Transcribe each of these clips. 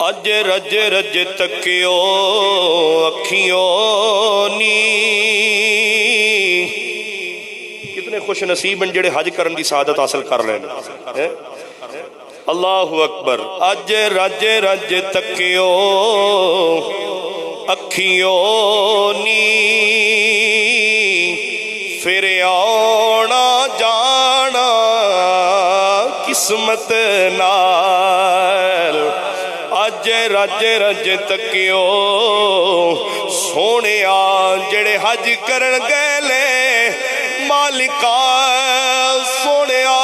اج رج رج تکیو اکھیوں نی، کتنے خوش نصیب ہیں جڑے حج کرن دی سعادت حاصل کر لین. اللہ اکبر. اج رج رج تکیو اکھیوں نی، پھر آنا جانا قسمت نال. اج رج رج تکیو سونیا جڑے حج کرن گئے لے، مالکا سونیا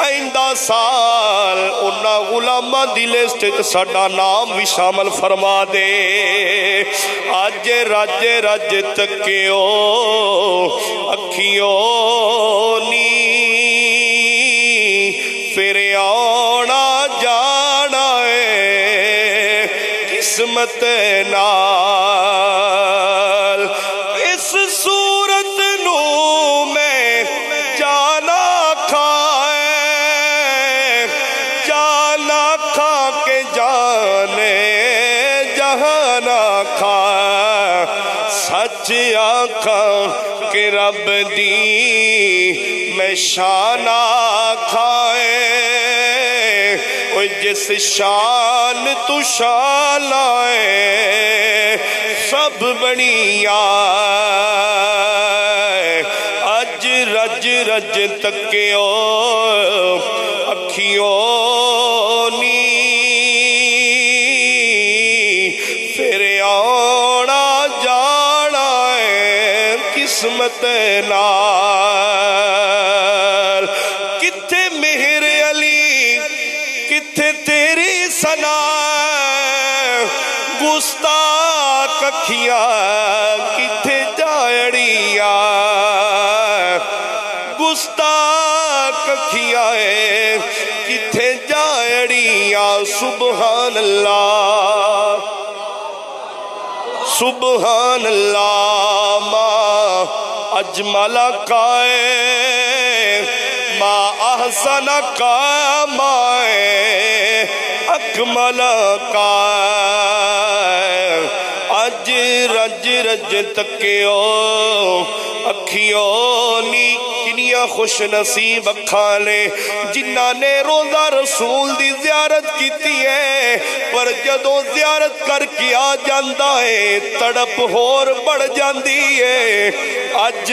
آئندہ سال انہاں غلاماں دی لسٹ ساڈا نام بھی شامل فرما دے. اج رج رج تکیو اکھیوں نی، پھر آنا جانا قسمت نال. اس صورت نو میں جانا کھائے، جانا کھا کے جانے جہانا کھا، سچ آنکھاں کہ رب دی میں شانہ کھائے. جس شان تو شان لائے سب بنیا. اج رج رج تکیو اکھیوں نی، پھر آنا جانا قسمت نال. کتھے مہر علی کتھے تیری ثنا، گستاخ اکھیاں کتھے جاڑیاں، گستاخ اکھیاں کتھے جاڑیاں. سبحان اللہ سبحان اللہ. ما اجمل کائے ما احسن کا مائے اکمل کا. اج رج رج تکیو اکھیوں نی، کنیاں خوش نصیب اکھاں نے جنہاں نے روزہ رسول دی زیارت کیتی ہے، پر جدوں زیارت کر کے آ جاندا ہے تڑپ ہور بڑھ جاندی ہے. اج